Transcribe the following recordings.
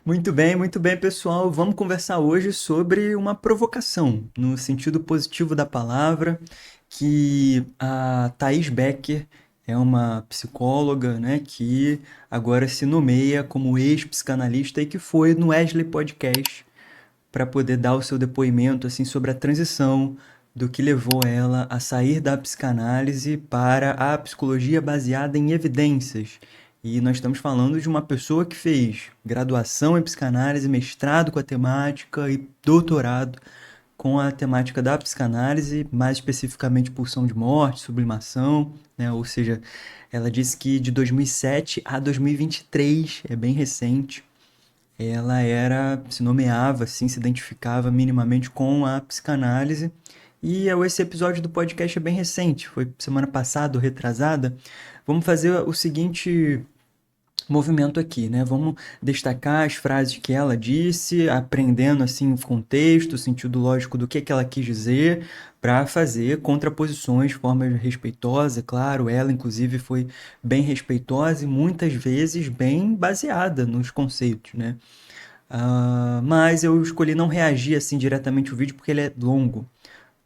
Muito bem, pessoal. Vamos conversar hoje sobre uma provocação, no sentido positivo da palavra, que a Thais Becker é uma psicóloga, né, que agora se nomeia como ex-psicanalista e que foi no Wesley Podcast para poder dar o seu depoimento assim sobre a transição do que levou ela a sair da psicanálise para a psicologia baseada em evidências. E nós estamos falando de uma pessoa que fez graduação em psicanálise, mestrado com a temática e doutorado com a temática da psicanálise, mais especificamente pulsão de morte, sublimação, né? Ou seja, ela disse que de 2007 a 2023, é bem recente, ela se nomeava, assim, se identificava minimamente com a psicanálise. E esse episódio do podcast é bem recente, foi semana passada ou retrasada. Vamos fazer o seguinte movimento aqui, né? Vamos destacar as frases que ela disse, aprendendo assim o contexto, o sentido lógico do que ela quis dizer, para fazer contraposições de forma respeitosa, claro. Ela, inclusive, foi bem respeitosa e muitas vezes bem baseada nos conceitos, né? Mas eu escolhi não reagir assim diretamente ao vídeo porque ele é longo.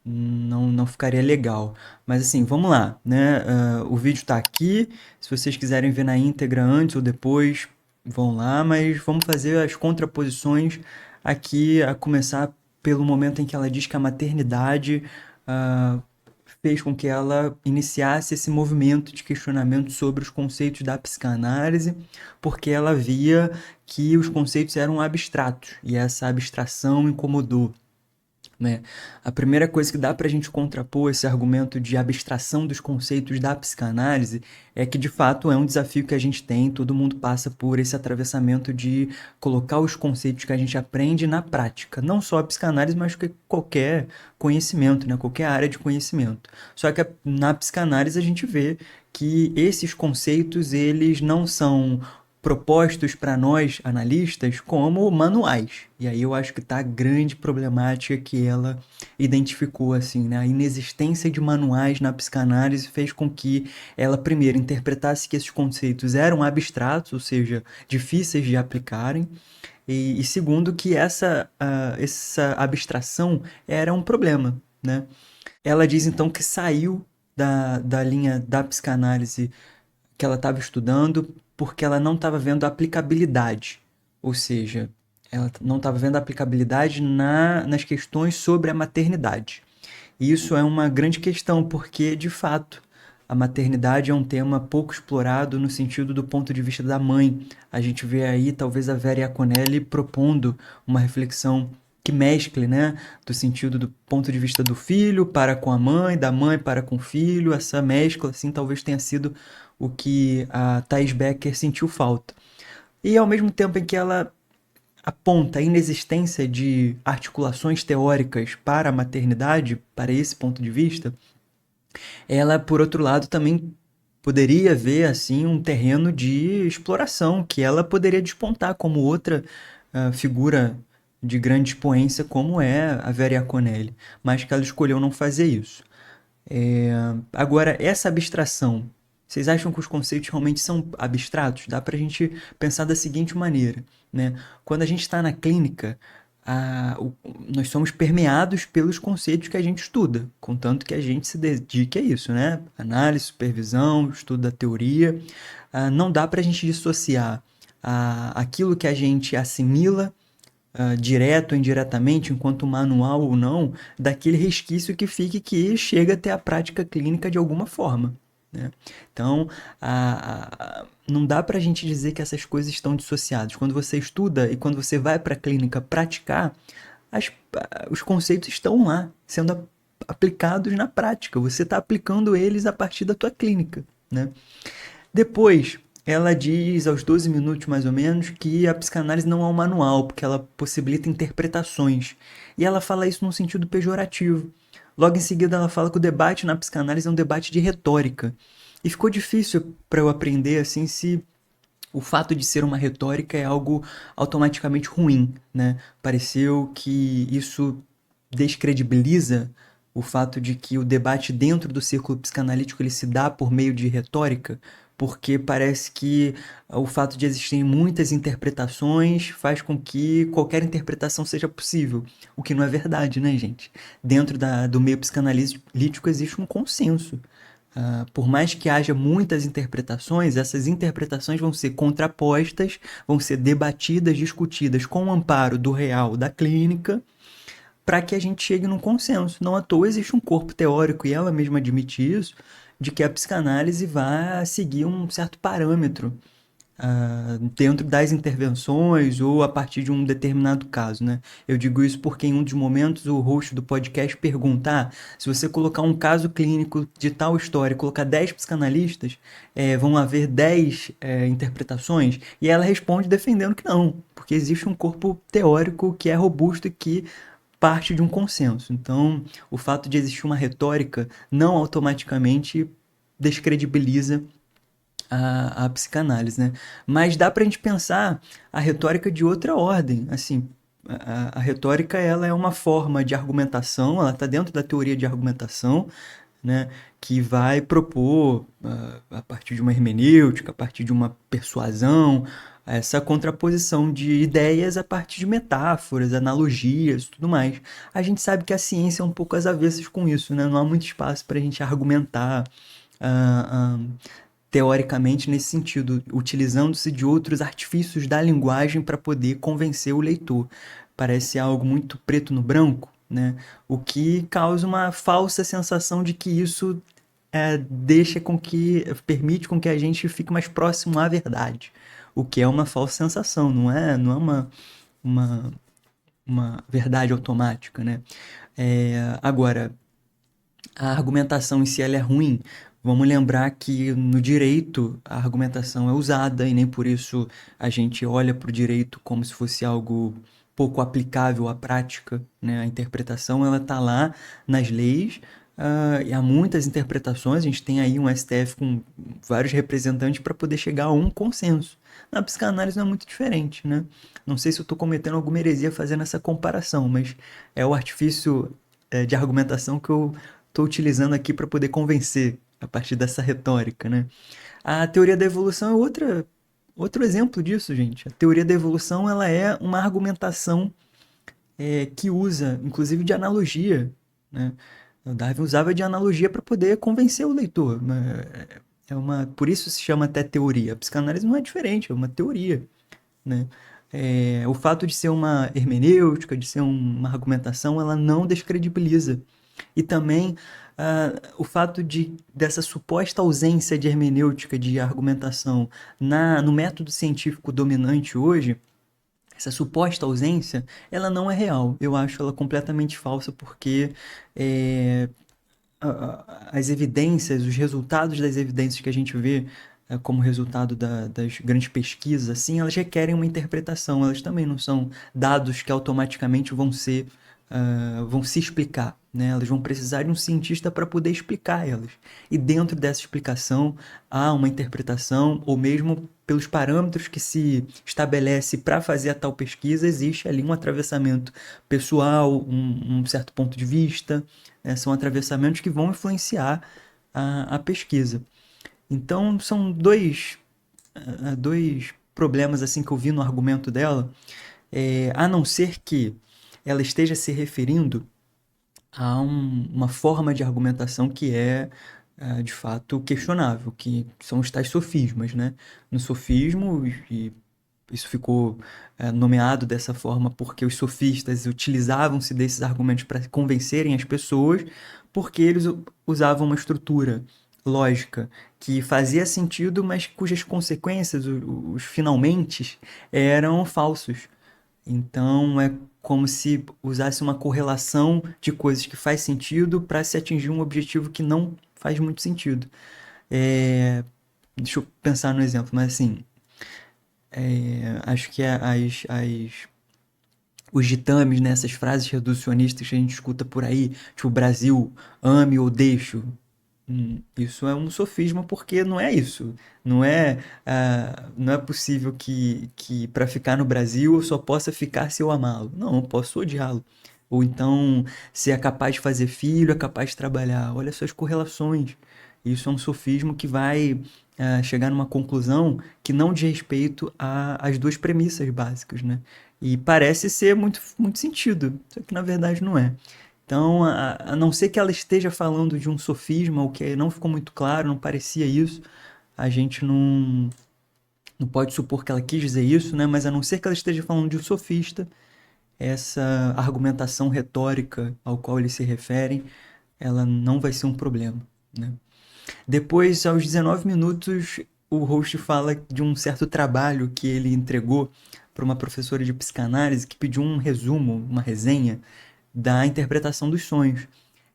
Não ficaria legal. Mas assim, vamos lá, né? O vídeo tá aqui. Se vocês quiserem ver na íntegra antes ou depois, vão lá. Mas vamos fazer as contraposições aqui, a começar pelo momento em que ela diz que a maternidade uh, fez com que ela iniciasse esse movimento de questionamento sobre os conceitos da psicanálise, porque ela via que os conceitos eram abstratos e essa abstração incomodou, né? A primeira coisa que dá para a gente contrapor esse argumento de abstração dos conceitos da psicanálise é que, de fato, é um desafio que a gente tem, todo mundo passa por esse atravessamento de colocar os conceitos que a gente aprende na prática, não só a psicanálise, mas qualquer conhecimento, né? Qualquer área de conhecimento. Só que na psicanálise a gente vê que esses conceitos, eles não são propostos para nós analistas como manuais. E aí eu acho que está a grande problemática que ela identificou, assim, né? A inexistência de manuais na psicanálise fez com que ela primeiro interpretasse que esses conceitos eram abstratos, ou seja, difíceis de aplicarem, e segundo que essa abstração era um problema, né? Ela diz então que saiu da linha da psicanálise que ela estava estudando porque ela não estava vendo a aplicabilidade. Ou seja, ela não estava vendo a aplicabilidade nas questões sobre a maternidade. E isso é uma grande questão, porque, de fato, a maternidade é um tema pouco explorado no sentido do ponto de vista da mãe. A gente vê aí, talvez, a Vera Iaconelli propondo uma reflexão que mescle, né, do sentido do ponto de vista do filho para com a mãe, da mãe para com o filho. Essa mescla, assim, talvez tenha sido o que a Thais Becker sentiu falta. E ao mesmo tempo em que ela aponta a inexistência de articulações teóricas para a maternidade, para esse ponto de vista, ela, por outro lado, também poderia ver assim um terreno de exploração que ela poderia despontar como outra figura de grande expoência como é a Vera Iaconelli, mas que ela escolheu não fazer isso. Agora, essa abstração, vocês acham que os conceitos realmente são abstratos? Dá para a gente pensar da seguinte maneira, né? Quando a gente está na clínica, nós somos permeados pelos conceitos que a gente estuda, contanto que a gente se dedique a isso, né? Análise, supervisão, estudo da teoria. Não dá para a gente dissociar aquilo que a gente assimila direto ou indiretamente, enquanto manual ou não, daquele resquício que fique que chega até a prática clínica de alguma forma, né? Então, não dá para a gente dizer que essas coisas estão dissociadas. Quando você estuda e quando você vai para a clínica praticar, os conceitos estão lá, sendo aplicados na prática. Você está aplicando eles a partir da tua clínica, né? Depois, ela diz aos 12 minutos mais ou menos que a psicanálise não é um manual, porque ela possibilita interpretações. E ela fala isso num sentido pejorativo. Logo em seguida, ela fala que o debate na psicanálise é um debate de retórica. E ficou difícil para eu aprender assim se o fato de ser uma retórica é algo automaticamente ruim, né? Pareceu que isso descredibiliza o fato de que o debate dentro do círculo psicanalítico ele se dá por meio de retórica, porque parece que o fato de existirem muitas interpretações faz com que qualquer interpretação seja possível, o que não é verdade, né, gente? Dentro do meio psicanalítico existe um consenso. Por mais que haja muitas interpretações, essas interpretações vão ser contrapostas, vão ser debatidas, discutidas com o amparo do real da clínica, para que a gente chegue num consenso. Não à toa existe um corpo teórico, e ela mesma admite isso, de que a psicanálise vai seguir um certo parâmetro dentro das intervenções ou a partir de um determinado caso, né? Eu digo isso porque em um dos momentos o host do podcast pergunta: se você colocar um caso clínico de tal história e colocar 10 psicanalistas, vão haver 10 interpretações? E ela responde defendendo que não, porque existe um corpo teórico que é robusto e que parte de um consenso. Então, o fato de existir uma retórica não automaticamente descredibiliza a psicanálise, né? Mas dá para a gente pensar a retórica de outra ordem. Assim, a retórica ela é uma forma de argumentação, ela está dentro da teoria de argumentação, né? Que vai propor, a partir de uma hermenêutica, a partir de uma persuasão, essa contraposição de ideias a partir de metáforas, analogias, tudo mais. A gente sabe que a ciência é um pouco às avessas com isso, né? Não há muito espaço para a gente argumentar teoricamente nesse sentido, utilizando-se de outros artifícios da linguagem para poder convencer o leitor. Parece algo muito preto no branco, né? O que causa uma falsa sensação de que isso permite com que a gente fique mais próximo à verdade, o que é uma falsa sensação, não é uma, uma verdade automática, né? Agora, a argumentação em si ela é ruim. Vamos lembrar que no direito a argumentação é usada e nem por isso a gente olha para o direito como se fosse algo pouco aplicável à prática, né? A interpretação ela está lá nas leis, e há muitas interpretações. A gente tem aí um STF com vários representantes para poder chegar a um consenso. Na psicanálise não é muito diferente, né? Não sei se eu estou cometendo alguma heresia fazendo essa comparação, mas é o artifício de argumentação que eu estou utilizando aqui para poder convencer a partir dessa retórica, né? A teoria da evolução é outro exemplo disso, gente. A teoria da evolução ela é uma argumentação que usa, inclusive, de analogia, né? O Darwin usava de analogia para poder convencer o leitor. Por isso se chama até teoria. A psicanálise não é diferente, é uma teoria, né? O fato de ser uma hermenêutica, de ser uma argumentação, ela não descredibiliza. E também o fato dessa suposta ausência de hermenêutica, de argumentação no método científico dominante hoje, essa suposta ausência, ela não é real. Eu acho ela completamente falsa porque as evidências, os resultados das evidências que a gente vê como resultado das grandes pesquisas, assim, elas requerem uma interpretação. Elas também não são dados que automaticamente vão se explicar, né? Elas vão precisar de um cientista para poder explicar elas. E dentro dessa explicação há uma interpretação, ou mesmo pelos parâmetros que se estabelece para fazer a tal pesquisa, existe ali um atravessamento pessoal, um certo ponto de vista, né? São atravessamentos que vão influenciar a pesquisa. Então, são dois problemas assim que eu vi no argumento dela, a não ser que ela esteja se referindo a uma forma de argumentação que de fato, questionável, que são os tais sofismas, né? No sofismo, e isso ficou nomeado dessa forma porque os sofistas utilizavam-se desses argumentos para convencerem as pessoas, porque eles usavam uma estrutura lógica que fazia sentido, mas cujas consequências, os finalmente, eram falsos. Então é como se usasse uma correlação de coisas que faz sentido para se atingir um objetivo que não faz muito sentido. Deixa eu pensar no exemplo, mas assim, acho que os ditames, né, essas frases reducionistas que a gente escuta por aí, tipo Brasil, ame ou deixo. Isso é um sofisma porque não é isso. Não é possível que para ficar no Brasil eu só possa ficar se eu amá-lo. Não, eu posso odiá-lo. Ou então, se é capaz de fazer filho, é capaz de trabalhar. Olha só as correlações. Isso é um sofismo que vai chegar numa conclusão que não diz respeito às duas premissas básicas, né? E parece ser muito, muito sentido, só que na verdade não é. Então, a não ser que ela esteja falando de um sofisma, o que não ficou muito claro, não parecia isso, a gente não pode supor que ela quis dizer isso, né? Mas a não ser que ela esteja falando de um sofista, essa argumentação retórica ao qual eles se referem, ela não vai ser um problema, né? Depois, aos 19 minutos, o host fala de um certo trabalho que ele entregou para uma professora de psicanálise que pediu um resumo, uma resenha da interpretação dos sonhos.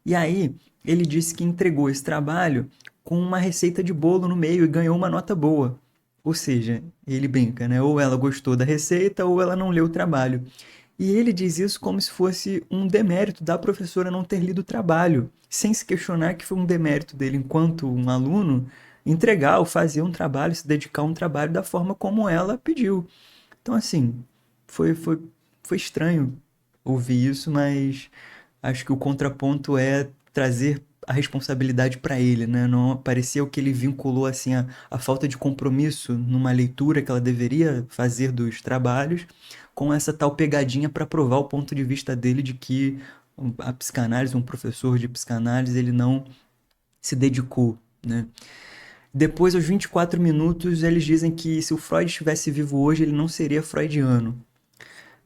E aí, ele disse que entregou esse trabalho com uma receita de bolo no meio e ganhou uma nota boa. Ou seja, ele brinca, né? Ou ela gostou da receita ou ela não leu o trabalho. E ele diz isso como se fosse um demérito da professora não ter lido o trabalho, sem se questionar que foi um demérito dele enquanto um aluno entregar ou fazer um trabalho, se dedicar a um trabalho da forma como ela pediu. Então, assim, foi, foi, foi estranho ouvir isso, mas acho que o contraponto é trazer a responsabilidade para ele, né? Não pareceu que ele vinculou assim a falta de compromisso numa leitura que ela deveria fazer dos trabalhos com essa tal pegadinha para provar o ponto de vista dele de que a psicanálise, um professor de psicanálise, ele não se dedicou, né? Depois, aos 24 minutos, eles dizem que se o Freud estivesse vivo hoje, ele não seria freudiano.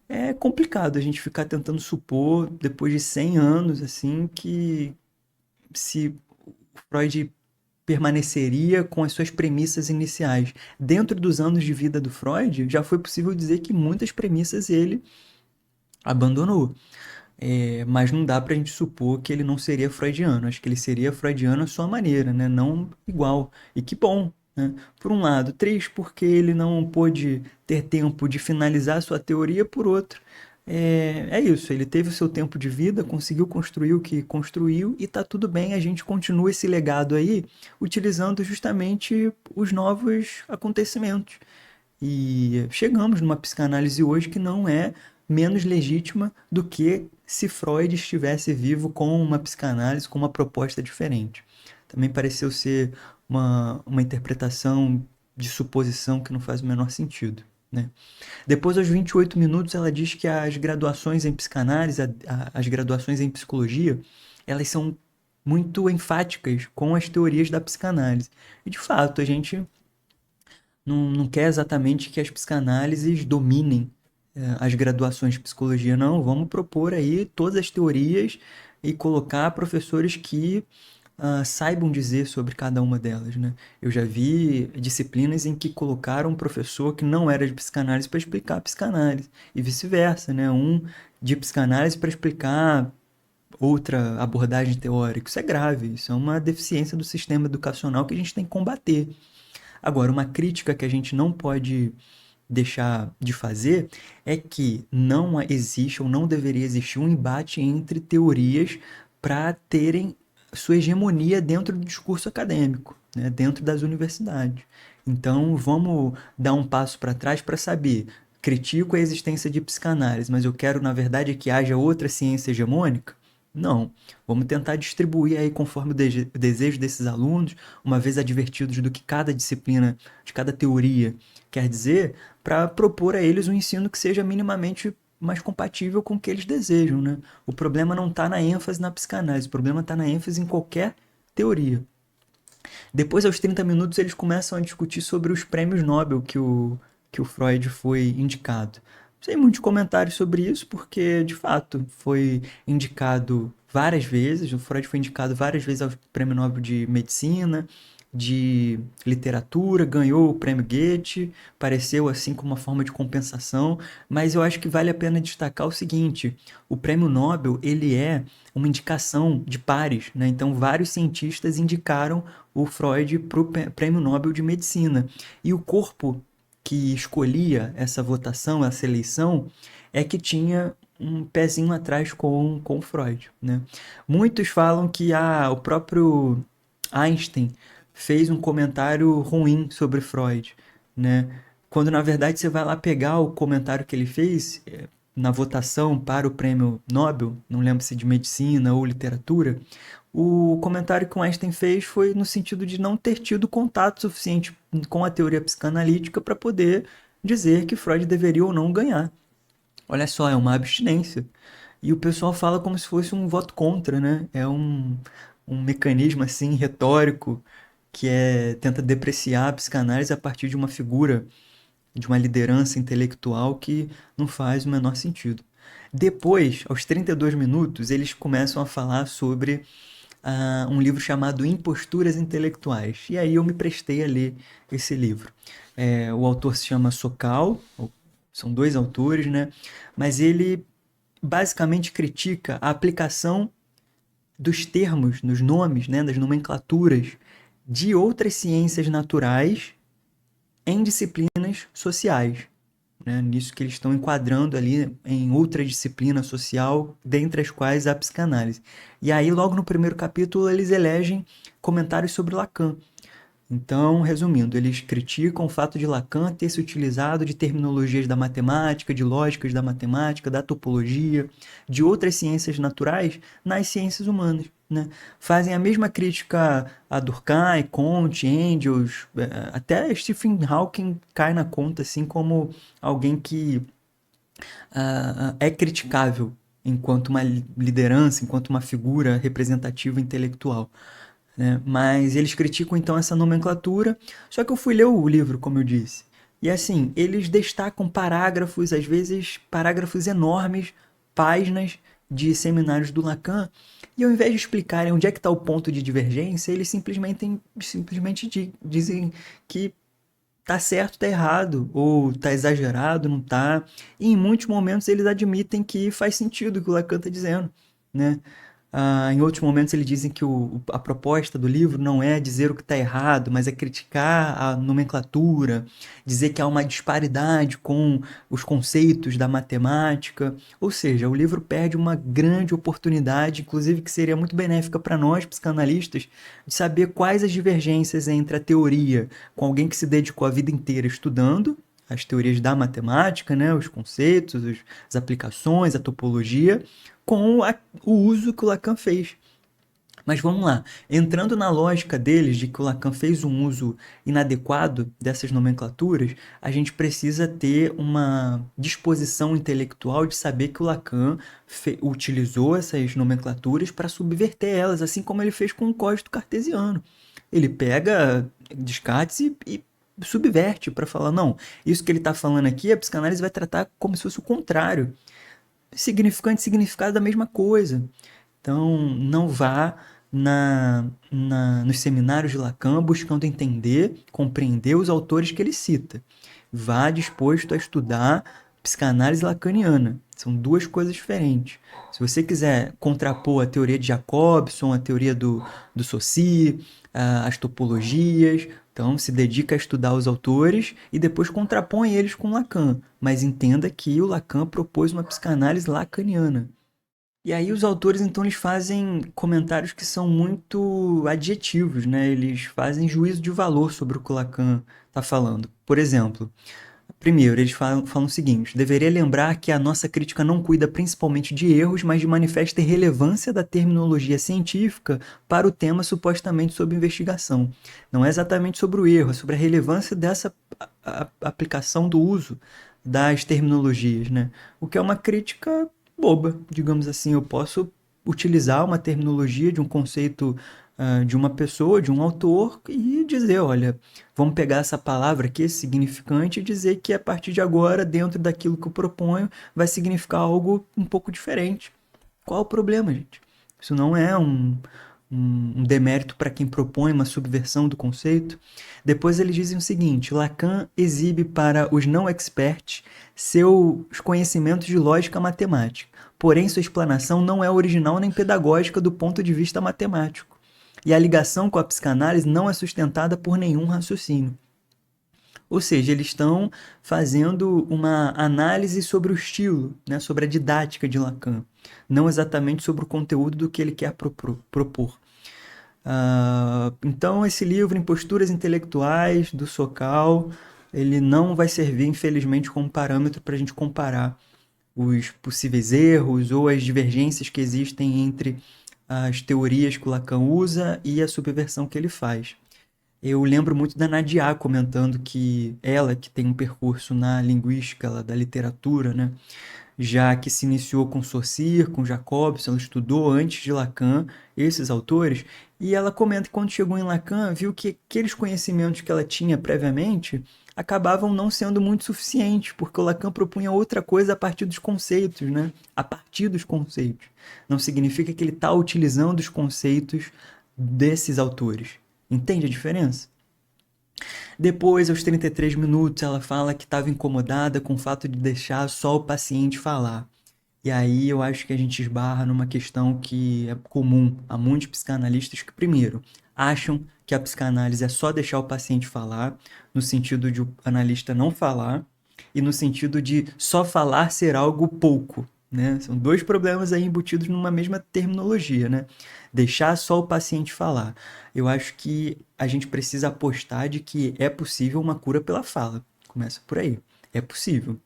É complicado a gente ficar tentando supor, depois de 100 anos, assim, que se o Freud permaneceria com as suas premissas iniciais. Dentro dos anos de vida do Freud, já foi possível dizer que muitas premissas ele abandonou. Mas não dá pra gente supor que ele não seria freudiano. Acho que ele seria freudiano à sua maneira, né? Não igual. E que bom, né? Por um lado, triste porque ele não pôde ter tempo de finalizar a sua teoria, por outro, é isso. Ele teve o seu tempo de vida, conseguiu construir o que construiu e tá tudo bem. A gente continua esse legado aí utilizando justamente os novos acontecimentos. E chegamos numa psicanálise hoje que não é menos legítima do que se Freud estivesse vivo com uma psicanálise, com uma proposta diferente. Também pareceu ser uma interpretação de suposição que não faz o menor sentido, né? Depois, aos 28 minutos, ela diz que as graduações em psicanálise, as graduações em psicologia, elas são muito enfáticas com as teorias da psicanálise. E, de fato, a gente não quer exatamente que as psicanálises dominem as graduações de psicologia, não. Vamos propor aí todas as teorias e colocar professores que saibam dizer sobre cada uma delas, né? Eu já vi disciplinas em que colocaram um professor que não era de psicanálise para explicar a psicanálise e vice-versa, né? Um de psicanálise para explicar outra abordagem teórica. Isso é grave, isso é uma deficiência do sistema educacional que a gente tem que combater. Agora, uma crítica que a gente não pode deixar de fazer é que não existe ou não deveria existir um embate entre teorias para terem sua hegemonia dentro do discurso acadêmico, né, dentro das universidades. Então, vamos dar um passo para trás para saber. Critico a existência de psicanálise, mas eu quero, na verdade, que haja outra ciência hegemônica? Não. Vamos tentar distribuir aí conforme o desejo desses alunos, uma vez advertidos do que cada disciplina, de cada teoria quer dizer, para propor a eles um ensino que seja minimamente mais compatível com o que eles desejam, né? O problema não está na ênfase na psicanálise, o problema está na ênfase em qualquer teoria. Depois, aos 30 minutos, eles começam a discutir sobre os prêmios Nobel que o Freud foi indicado. Sem muitos comentários sobre isso, porque, de fato, foi indicado várias vezes, o Freud foi indicado várias vezes ao Prêmio Nobel de Medicina, de Literatura, ganhou o Prêmio Goethe, pareceu assim como uma forma de compensação, mas eu acho que vale a pena destacar o seguinte, o Prêmio Nobel, ele é uma indicação de pares, né? Então, vários cientistas indicaram o Freud para o Prêmio Nobel de Medicina. E o corpo que escolhia essa votação, essa eleição, é que tinha um pezinho atrás com Freud, né? Muitos falam que o próprio Einstein fez um comentário ruim sobre Freud, né? Quando na verdade você vai lá pegar o comentário que ele fez na votação para o prêmio Nobel, não lembro se de medicina ou literatura, O comentário que o Einstein fez foi no sentido de não ter tido contato suficiente com a teoria psicanalítica para poder dizer que Freud deveria ou não ganhar. Olha só, é uma abstinência. E o pessoal fala como se fosse um voto contra, né? É um mecanismo assim retórico que tenta depreciar a psicanálise a partir de uma figura, de uma liderança intelectual que não faz o menor sentido. Depois, aos 32 minutos, eles começam a falar sobre um livro chamado Imposturas Intelectuais. E aí eu me prestei a ler esse livro. O autor se chama Sokal, são dois autores, né? Mas ele basicamente critica a aplicação dos termos, dos nomes, né, das nomenclaturas de outras ciências naturais em disciplinas sociais. Né, nisso que eles estão enquadrando ali em outra disciplina social, dentre as quais a psicanálise. E aí, logo no primeiro capítulo, eles elegem comentários sobre Lacan. Então, resumindo, eles criticam o fato de Lacan ter se utilizado de terminologias da matemática, de lógicas da matemática, da topologia, de outras ciências naturais nas ciências humanas. Né? Fazem a mesma crítica a Durkheim, Comte, Engels, até Stephen Hawking cai na conta assim como alguém que é criticável enquanto uma liderança, enquanto uma figura representativa intelectual. Né? Mas eles criticam então essa nomenclatura, só que eu fui ler o livro, como eu disse. E assim, eles destacam parágrafos, às vezes parágrafos enormes, páginas de seminários do Lacan, e ao invés de explicarem onde é que está o ponto de divergência, eles simplesmente dizem que tá certo, tá errado, ou tá exagerado, não tá. E em muitos momentos eles admitem que faz sentido o que o Lacan tá dizendo, né? Em outros momentos eles dizem que a proposta do livro não é dizer o que está errado, mas é criticar a nomenclatura, dizer que há uma disparidade com os conceitos da matemática. Ou seja, o livro perde uma grande oportunidade, inclusive que seria muito benéfica para nós, psicanalistas, de saber quais as divergências entre a teoria com alguém que se dedicou a vida inteira estudando as teorias da matemática, né, os conceitos, as aplicações, a topologia, com o uso que o Lacan fez. Mas vamos lá, entrando na lógica deles de que o Lacan fez um uso inadequado dessas nomenclaturas, a gente precisa ter uma disposição intelectual de saber que o Lacan utilizou essas nomenclaturas para subverter elas, assim como ele fez com o código cartesiano. Ele pega Descartes e subverte para falar, não, isso que ele está falando aqui, a psicanálise vai tratar como se fosse o contrário. Significante e significado da mesma coisa. Então, não vá nos seminários de Lacan buscando entender, compreender os autores que ele cita. Vá disposto a estudar psicanálise lacaniana. São duas coisas diferentes. Se você quiser contrapor a teoria de Jacobson, a teoria do Saussure, as topologias, então se dedica a estudar os autores e depois contrapõe eles com Lacan. Mas entenda que o Lacan propôs uma psicanálise lacaniana. E aí os autores, então, eles fazem comentários que são muito adjetivos, né? Eles fazem juízo de valor sobre o que o Lacan está falando. Por exemplo, primeiro, eles falam o seguinte: deveria lembrar que a nossa crítica não cuida principalmente de erros, mas de manifesta relevância da terminologia científica para o tema supostamente sob investigação. Não é exatamente sobre o erro, é sobre a relevância dessa aplicação do uso das terminologias, né? O que é uma crítica boba, digamos assim. Eu posso utilizar uma terminologia de um conceito de uma pessoa, de um autor, e dizer, olha, vamos pegar essa palavra aqui, esse significante, e dizer que a partir de agora, dentro daquilo que eu proponho, vai significar algo um pouco diferente. Qual o problema, gente? Isso não é um demérito para quem propõe uma subversão do conceito. Depois eles dizem o seguinte: Lacan exibe para os não experts seus conhecimentos de lógica matemática, porém sua explanação não é original nem pedagógica do ponto de vista matemático, e a ligação com a psicanálise não é sustentada por nenhum raciocínio. Ou seja, eles estão fazendo uma análise sobre o estilo, né, sobre a didática de Lacan, não exatamente sobre o conteúdo do que ele quer propor. Então, esse livro, Imposturas Intelectuais, do Sokal, ele não vai servir, infelizmente, como parâmetro para a gente comparar os possíveis erros ou as divergências que existem entre as teorias que o Lacan usa e a subversão que ele faz. Eu lembro muito da Nadia comentando que ela, que tem um percurso na linguística da literatura, né, já que se iniciou com Saussure, com Jacobson, ela estudou antes de Lacan esses autores, e ela comenta que quando chegou em Lacan, viu que aqueles conhecimentos que ela tinha previamente acabavam não sendo muito suficientes, porque o Lacan propunha outra coisa a partir dos conceitos, né? A partir dos conceitos. Não significa que ele está utilizando os conceitos desses autores. Entende a diferença? Depois, aos 33 minutos, ela fala que estava incomodada com o fato de deixar só o paciente falar. E aí eu acho que a gente esbarra numa questão que é comum a muitos psicanalistas que, primeiro, acham que a psicanálise é só deixar o paciente falar, no sentido de o analista não falar, e no sentido de só falar ser algo pouco, né? São dois problemas aí embutidos numa mesma terminologia, né? Deixar só o paciente falar. Eu acho que a gente precisa apostar de que é possível uma cura pela fala. Começa por aí. É possível.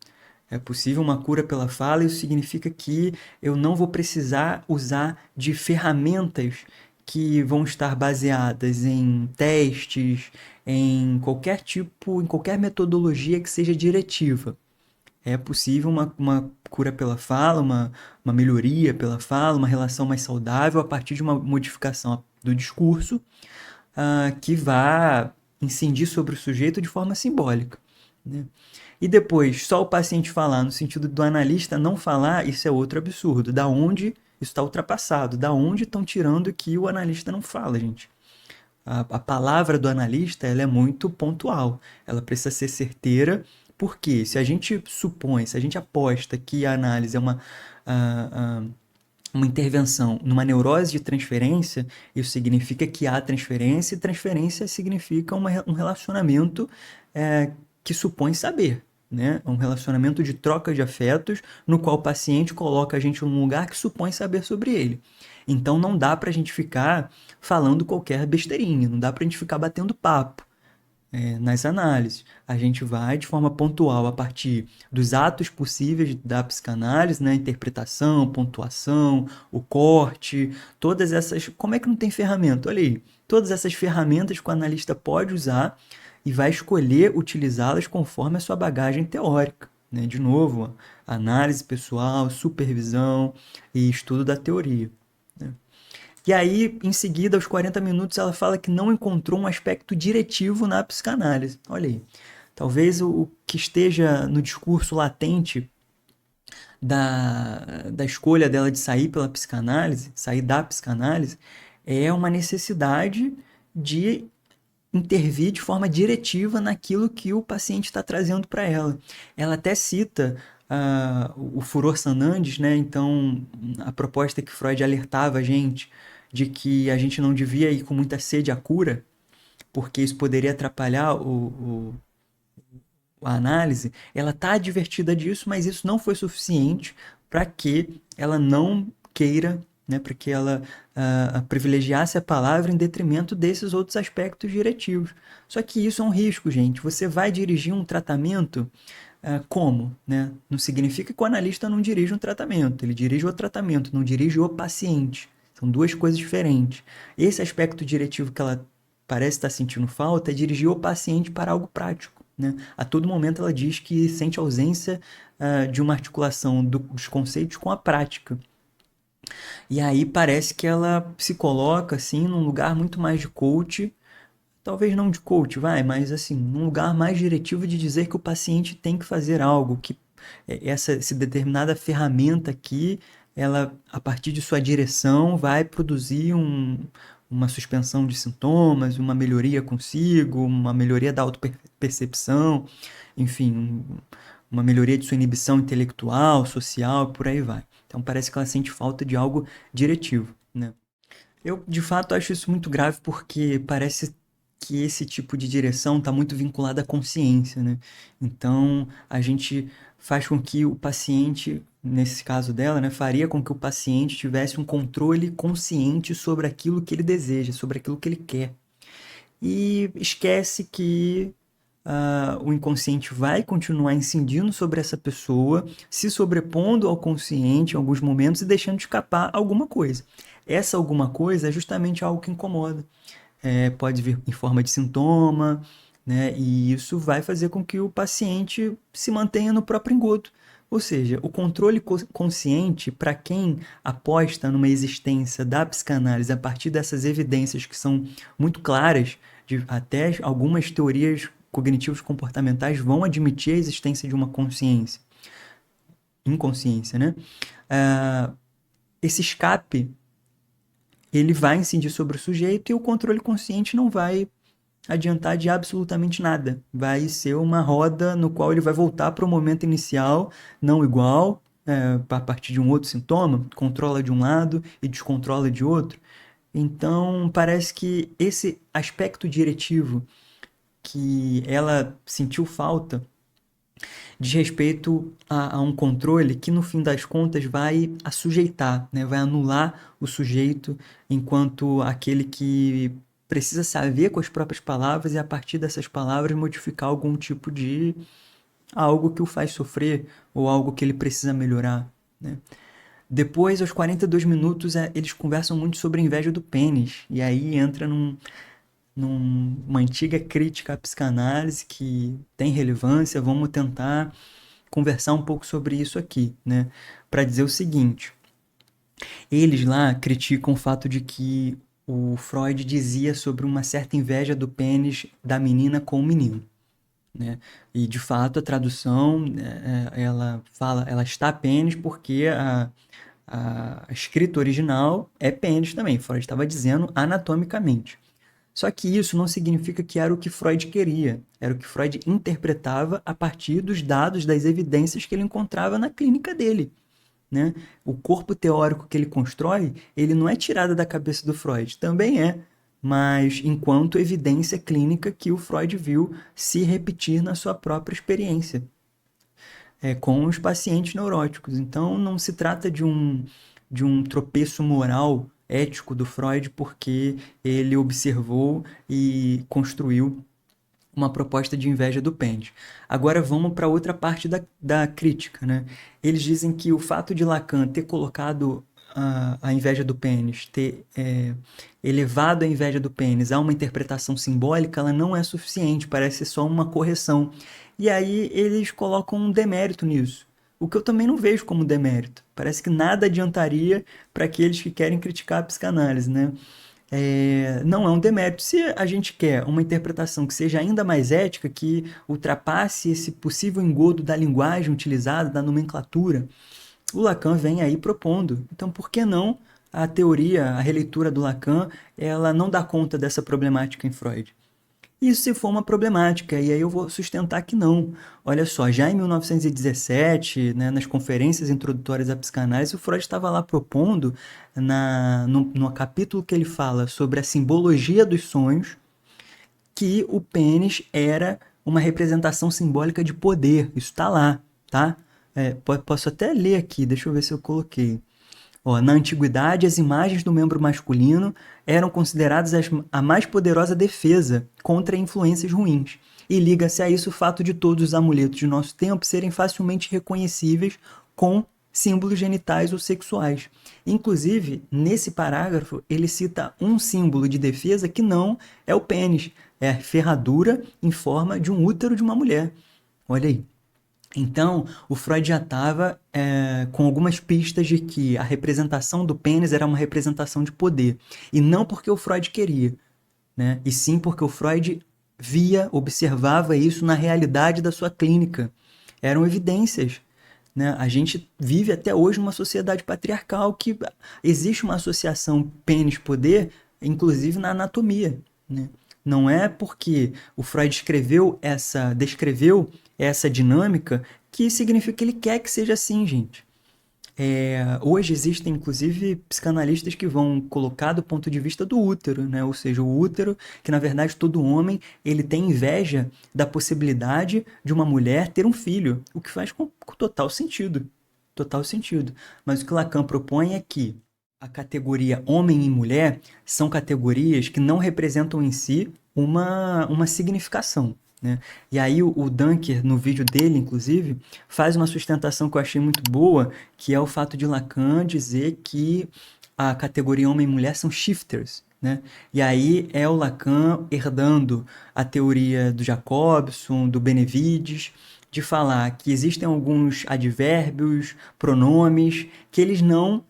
É possível uma cura pela fala, e isso significa que eu não vou precisar usar de ferramentas que vão estar baseadas em testes, em qualquer tipo, em qualquer metodologia que seja diretiva. É possível uma cura pela fala, uma melhoria pela fala, uma relação mais saudável a partir de uma modificação do discurso que vá incidir sobre o sujeito de forma simbólica, né? E depois, só o paciente falar, no sentido do analista não falar, isso é outro absurdo. Da onde isso está ultrapassado? Da onde estão tirando que o analista não fala, gente? A palavra do analista ela é muito pontual. Ela precisa ser certeira, porque se a gente supõe, se a gente aposta que a análise é uma intervenção numa neurose de transferência, isso significa que há transferência, e transferência significa um relacionamento que supõe saber, né? Um relacionamento de troca de afetos, no qual o paciente coloca a gente num lugar que supõe saber sobre ele. Então não dá pra gente ficar falando qualquer besteirinha, não dá pra gente ficar batendo papo nas análises. A gente vai de forma pontual a partir dos atos possíveis da psicanálise, né? Interpretação, pontuação, o corte, todas essas. Como é que não tem ferramenta? Olha aí, todas essas ferramentas que o analista pode usar e vai escolher utilizá-las conforme a sua bagagem teórica. Né? De novo, análise pessoal, supervisão e estudo da teoria. Né? E aí, em seguida, aos 40 minutos, ela fala que não encontrou um aspecto diretivo na psicanálise. Olha aí. Talvez o que esteja no discurso latente da escolha dela de sair pela psicanálise, sair da psicanálise, é uma necessidade de intervir de forma diretiva naquilo que o paciente está trazendo para ela. Ela até cita o furor Sanandes, né? Então, a proposta que Freud alertava a gente de que a gente não devia ir com muita sede à cura, porque isso poderia atrapalhar a análise, ela está advertida disso, mas isso não foi suficiente para que ela não queira, né, para que ela privilegiasse a palavra em detrimento desses outros aspectos diretivos. Só que isso é um risco, gente. Você vai dirigir um tratamento como? Né? Não significa que o analista não dirige um tratamento, ele dirige o tratamento, não dirige o paciente. São duas coisas diferentes. Esse aspecto diretivo que ela parece estar sentindo falta é dirigir o paciente para algo prático. Né? A todo momento ela diz que sente ausência de uma articulação dos conceitos com a prática. E aí parece que ela se coloca assim num lugar muito mais de coach, talvez não de coach, vai, mas assim, num lugar mais diretivo de dizer que o paciente tem que fazer algo, que essa determinada ferramenta aqui, ela, a partir de sua direção, vai produzir uma suspensão de sintomas, uma melhoria consigo, uma melhoria da autopercepção, enfim, uma melhoria de sua inibição intelectual, social, por aí vai. Então parece que ela sente falta de algo diretivo, né? Eu, de fato, acho isso muito grave porque parece que esse tipo de direção está muito vinculada à consciência, né? Então, a gente faz com que o paciente, nesse caso dela, né, faria com que o paciente tivesse um controle consciente sobre aquilo que ele deseja, sobre aquilo que ele quer. E esquece que o inconsciente vai continuar incidindo sobre essa pessoa, se sobrepondo ao consciente em alguns momentos e deixando escapar alguma coisa. Essa alguma coisa é justamente algo que incomoda. Pode vir em forma de sintoma, né? E isso vai fazer com que o paciente se mantenha no próprio engodo. Ou seja, o controle consciente, para quem aposta numa existência da psicanálise a partir dessas evidências que são muito claras, até algumas teorias cognitivos comportamentais vão admitir a existência de uma consciência, inconsciência, né? Esse escape, ele vai incidir sobre o sujeito e o controle consciente não vai adiantar de absolutamente nada. Vai ser uma roda no qual ele vai voltar para o momento inicial, não igual, a partir de um outro sintoma, controla de um lado e descontrola de outro. Então, parece que esse aspecto diretivo que ela sentiu falta diz respeito a um controle que, no fim das contas, vai assujeitar, né? Vai anular o sujeito enquanto aquele que precisa saber com as próprias palavras e, a partir dessas palavras, modificar algum tipo de algo que o faz sofrer ou algo que ele precisa melhorar, né? Depois, aos 42 minutos, eles conversam muito sobre a inveja do pênis. E aí entra numa antiga crítica à psicanálise que tem relevância. Vamos tentar conversar um pouco sobre isso aqui, né? Para dizer o seguinte: eles lá criticam o fato de que o Freud dizia sobre uma certa inveja do pênis da menina com o menino, né? E de fato a tradução ela fala, ela está pênis porque a escrita original é pênis também. Freud estava dizendo anatomicamente. Só que isso não significa que era o que Freud queria, era o que Freud interpretava a partir dos dados, das evidências que ele encontrava na clínica dele, né? O corpo teórico que ele constrói, ele não é tirado da cabeça do Freud, também é, mas enquanto evidência clínica que o Freud viu se repetir na sua própria experiência, com os pacientes neuróticos. Então, não se trata de um tropeço moral, ético do Freud, porque ele observou e construiu uma proposta de inveja do pênis. Agora vamos para outra parte da crítica, né? Eles dizem que o fato de Lacan ter colocado a inveja do pênis, ter elevado a inveja do pênis a uma interpretação simbólica, ela não é suficiente, parece ser só uma correção. E aí eles colocam um demérito nisso, o que eu também não vejo como demérito. Parece que nada adiantaria para aqueles que querem criticar a psicanálise, né? Não é um demérito. Se a gente quer uma interpretação que seja ainda mais ética, que ultrapasse esse possível engodo da linguagem utilizada, da nomenclatura, o Lacan vem aí propondo. Então, por que não a teoria, a releitura do Lacan, ela não dá conta dessa problemática em Freud? Isso se for uma problemática, e aí eu vou sustentar que não. Olha só, já em 1917, né, nas conferências introdutórias à psicanálise, o Freud estava lá propondo, no capítulo que ele fala sobre a simbologia dos sonhos, que o pênis era uma representação simbólica de poder. Isso está lá, tá? Posso até ler aqui, deixa eu ver se eu coloquei. Ó, na antiguidade, as imagens do membro masculino eram consideradas a mais poderosa defesa contra influências ruins. E liga-se a isso o fato de todos os amuletos de nosso tempo serem facilmente reconhecíveis com símbolos genitais ou sexuais. Inclusive, nesse parágrafo, ele cita um símbolo de defesa que não é o pênis, é a ferradura em forma de um útero de uma mulher. Olha aí. Então, o Freud já estava com algumas pistas de que a representação do pênis era uma representação de poder. E não porque o Freud queria, né? E sim porque o Freud via, observava isso na realidade da sua clínica. Eram evidências, né? A gente vive até hoje numa sociedade patriarcal que existe uma associação pênis-poder, inclusive na anatomia, né? Não é porque o Freud descreveu essa dinâmica que significa que ele quer que seja assim, gente. Hoje existem, inclusive, psicanalistas que vão colocar do ponto de vista do útero, né? Ou seja, o útero, que na verdade todo homem ele tem inveja da possibilidade de uma mulher ter um filho, o que faz com total sentido. Total sentido. Mas o que Lacan propõe é que a categoria homem e mulher são categorias que não representam em si uma significação, né? E aí o Dunker, no vídeo dele, inclusive, faz uma sustentação que eu achei muito boa, que é o fato de Lacan dizer que a categoria homem e mulher são shifters, né? E aí é o Lacan herdando a teoria do Jacobson, do Benevides, de falar que existem alguns advérbios, pronomes, que eles não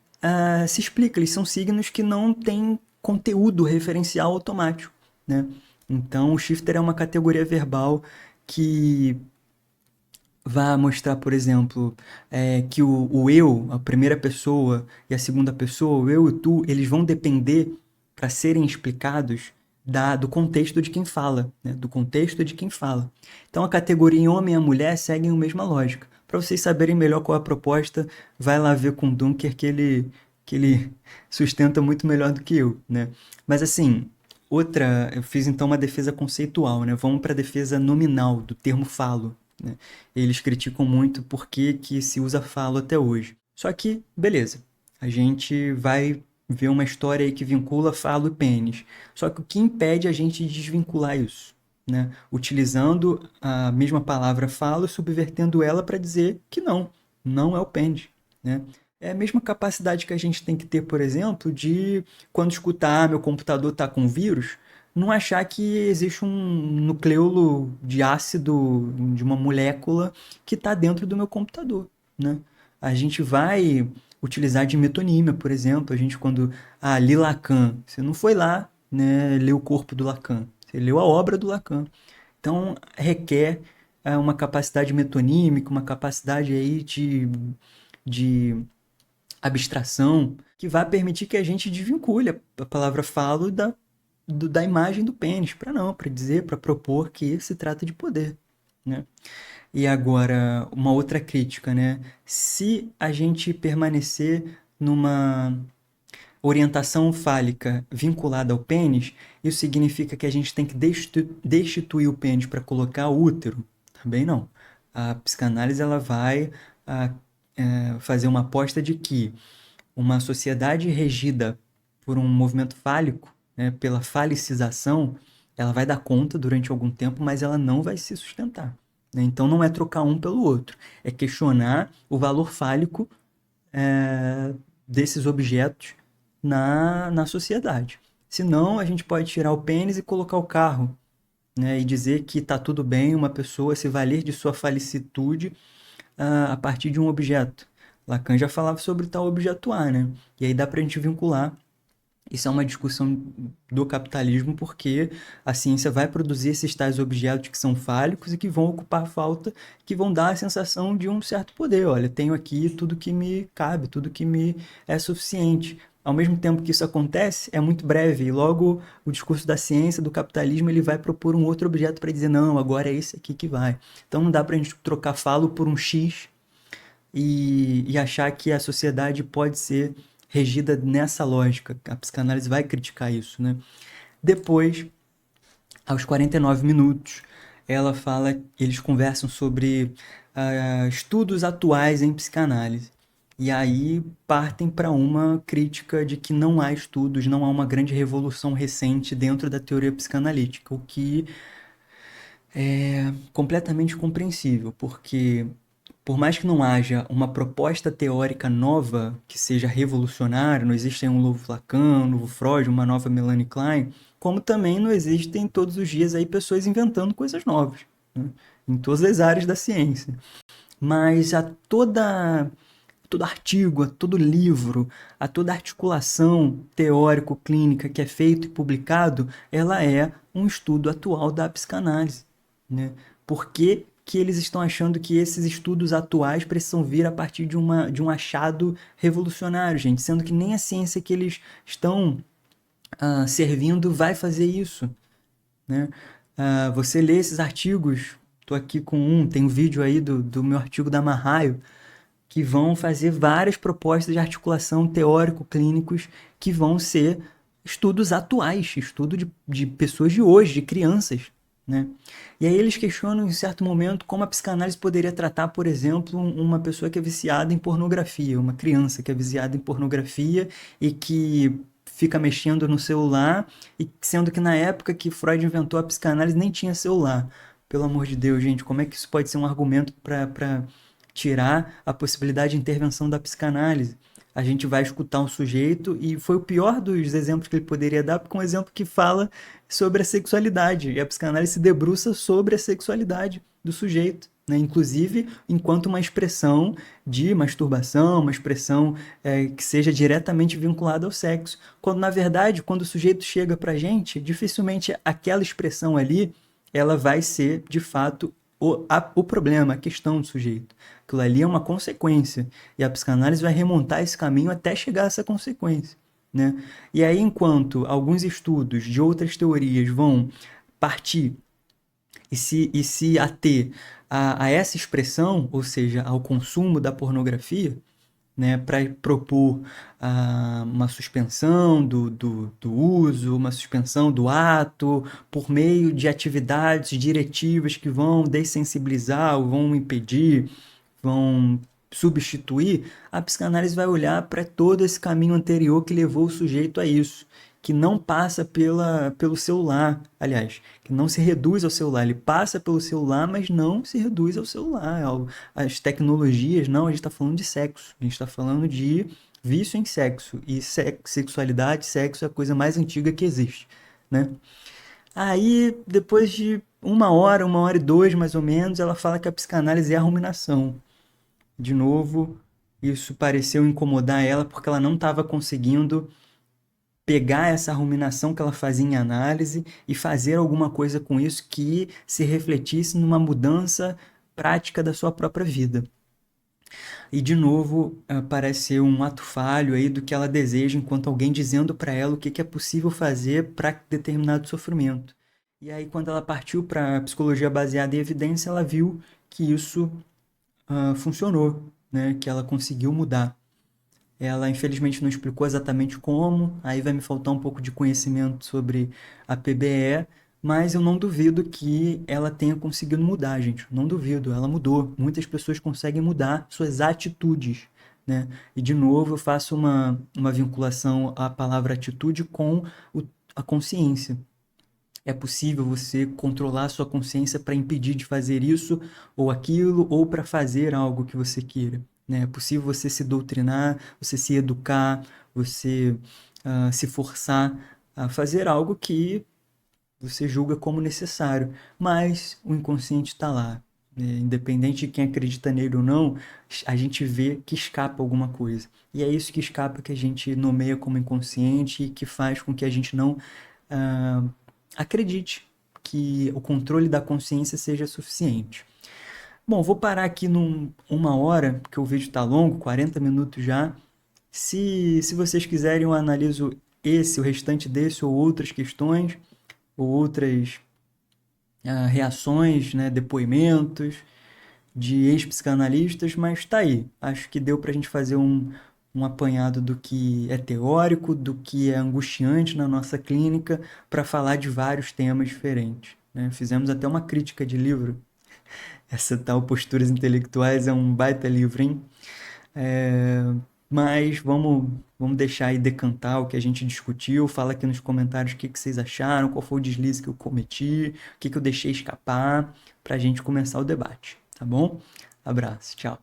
se explicam, eles são signos que não têm conteúdo referencial automático, né? Então, o shifter é uma categoria verbal que vai mostrar, por exemplo, que o eu, a primeira pessoa e a segunda pessoa, o eu e o tu, eles vão depender para serem explicados do contexto de quem fala, né? Do contexto de quem fala. Então, a categoria em homem e a mulher seguem a mesma lógica. Para vocês saberem melhor qual é a proposta, vai lá ver com o Dunker que ele sustenta muito melhor do que eu, né? Mas assim, eu fiz então uma defesa conceitual, né? Vamos para a defesa nominal do termo falo, né? Eles criticam muito por que se usa falo até hoje. Só que, beleza, a gente vai ver uma história aí que vincula falo e pênis. Só que o que impede a gente de desvincular isso? Né? Utilizando a mesma palavra falo, subvertendo ela para dizer que não é o pênis. Né? É a mesma capacidade que a gente tem que ter, por exemplo, de quando escutar meu computador está com vírus, não achar que existe um nucleolo de ácido de uma molécula que está dentro do meu computador, né? A gente vai utilizar de metonímia, por exemplo, a gente quando li Lacan, você não foi lá, né, ler o corpo do Lacan, você leu a obra do Lacan. Então requer uma capacidade metonímica, uma capacidade aí de abstração que vai permitir que a gente desvincule a palavra falo da imagem do pênis, para dizer, para propor que se trata de poder, né? E agora, uma outra crítica, né? Se a gente permanecer numa orientação fálica vinculada ao pênis, isso significa que a gente tem que destituir o pênis para colocar o útero? Também não. A psicanálise ela vai fazer uma aposta de que uma sociedade regida por um movimento fálico, né, pela falicização, ela vai dar conta durante algum tempo, mas ela não vai se sustentar. Né? Então não é trocar um pelo outro, é questionar o valor fálico desses objetos na sociedade. Senão, a gente pode tirar o pênis e colocar o carro, né, e dizer que está tudo bem uma pessoa se valer de sua falicitude a partir de um objeto. Lacan já falava sobre tal objetuar, né? E aí dá para a gente vincular. Isso é uma discussão do capitalismo porque a ciência vai produzir esses tais objetos que são fálicos e que vão ocupar a falta, que vão dar a sensação de um certo poder. Olha, tenho aqui tudo que me cabe, tudo que me é suficiente. Ao mesmo tempo que isso acontece, é muito breve e logo o discurso da ciência, do capitalismo, ele vai propor um outro objeto para dizer não, agora é esse aqui que vai. Então não dá para a gente trocar falo por um X e achar que a sociedade pode ser regida nessa lógica. A psicanálise vai criticar isso, né? Depois, aos 49 minutos, ela fala, eles conversam sobre estudos atuais em psicanálise. E aí partem para uma crítica de que não há estudos, não há uma grande revolução recente dentro da teoria psicanalítica, o que é completamente compreensível, porque por mais que não haja uma proposta teórica nova que seja revolucionária, não existe um novo Lacan, um novo Freud, uma nova Melanie Klein, como também não existem todos os dias aí pessoas inventando coisas novas, né? Em todas as áreas da ciência. Mas todo artigo, a todo livro, a toda articulação teórico-clínica que é feito e publicado, ela é um estudo atual da psicanálise, né? Por que eles estão achando que esses estudos atuais precisam vir a partir de um achado revolucionário, gente? Sendo que nem a ciência que eles estão servindo vai fazer isso, né? Você lê esses artigos, estou aqui com tem um vídeo aí do meu artigo da Marraio, que vão fazer várias propostas de articulação teórico-clínicos que vão ser estudos atuais, estudo de pessoas de hoje, de crianças, né? E aí eles questionam em certo momento como a psicanálise poderia tratar, por exemplo, uma pessoa que é viciada em pornografia, uma criança que é viciada em pornografia e que fica mexendo no celular, e sendo que na época que Freud inventou a psicanálise nem tinha celular. Pelo amor de Deus, gente, como é que isso pode ser um argumento para tirar a possibilidade de intervenção da psicanálise? A gente vai escutar um sujeito, e foi o pior dos exemplos que ele poderia dar, porque é um exemplo que fala sobre a sexualidade, e a psicanálise se debruça sobre a sexualidade do sujeito, né? Inclusive enquanto uma expressão de masturbação, uma expressão que seja diretamente vinculada ao sexo. Quando, na verdade, quando o sujeito chega pra gente, dificilmente aquela expressão ali, ela vai ser, de fato, o problema, a questão do sujeito. Aquilo ali é uma consequência. E a psicanálise vai remontar esse caminho até chegar a essa consequência, né? E aí, enquanto alguns estudos de outras teorias vão partir e se ater a essa expressão, ou seja, ao consumo da pornografia, né, para propor uma suspensão do uso, uma suspensão do ato, por meio de atividades diretivas que vão dessensibilizar ou vão impedir, vão substituir, a psicanálise vai olhar para todo esse caminho anterior que levou o sujeito a isso, que não passa pelo celular, aliás, que não se reduz ao celular, ele passa pelo celular, mas não se reduz ao celular, às tecnologias, não, a gente está falando de sexo, a gente está falando de vício em sexo, e sexualidade, sexo é a coisa mais antiga que existe, né? Aí, depois de uma hora e dois, mais ou menos, ela fala que a psicanálise é a ruminação. De novo, isso pareceu incomodar ela porque ela não estava conseguindo pegar essa ruminação que ela fazia em análise e fazer alguma coisa com isso que se refletisse numa mudança prática da sua própria vida. E de novo, parece ser um ato falho aí do que ela deseja, enquanto alguém dizendo para ela o que é possível fazer para determinado sofrimento. E aí, quando ela partiu para a psicologia baseada em evidência, ela viu que isso funcionou, né? Que ela conseguiu mudar. Ela, infelizmente, não explicou exatamente como, aí vai me faltar um pouco de conhecimento sobre a PBE, mas eu não duvido que ela tenha conseguido mudar, gente. Não duvido, ela mudou. Muitas pessoas conseguem mudar suas atitudes, né? E, de novo, eu faço uma vinculação à palavra atitude com a consciência. É possível você controlar a sua consciência para impedir de fazer isso ou aquilo, ou para fazer algo que você queira, né? É possível você se doutrinar, você se educar, você se forçar a fazer algo que você julga como necessário, mas o inconsciente está lá, né? Independente de quem acredita nele ou não, a gente vê que escapa alguma coisa. E é isso que escapa que a gente nomeia como inconsciente e que faz com que a gente não ah, acredite que o controle da consciência seja suficiente. Bom, vou parar aqui uma hora, porque o vídeo está longo, 40 minutos já. Se vocês quiserem, eu analiso o restante desse ou outras questões, ou outras reações, né, depoimentos de ex-psicanalistas, mas tá aí. Acho que deu para a gente fazer um apanhado do que é teórico, do que é angustiante na nossa clínica, para falar de vários temas diferentes, né? Fizemos até uma crítica de livro. Essa tal Posturas Intelectuais é um baita livro, hein? Mas vamos deixar aí decantar o que a gente discutiu. Fala aqui nos comentários o que vocês acharam, qual foi o deslize que eu cometi, o que eu deixei escapar, para a gente começar o debate, tá bom? Abraço, tchau.